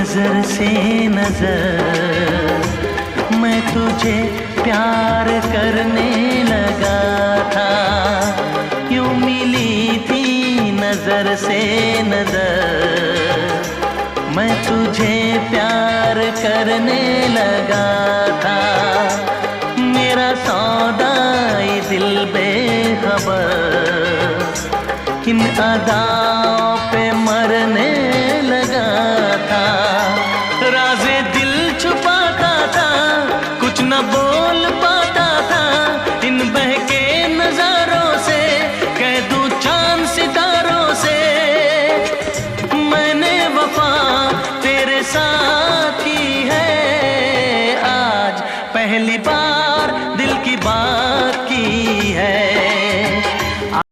नजर से नजर मैं तुझे प्यार करने लगा था। यूं मिली थी नजर से नजर मैं तुझे प्यार करने लगा था। मेरा सौदा ये दिल बेखबर किन अदा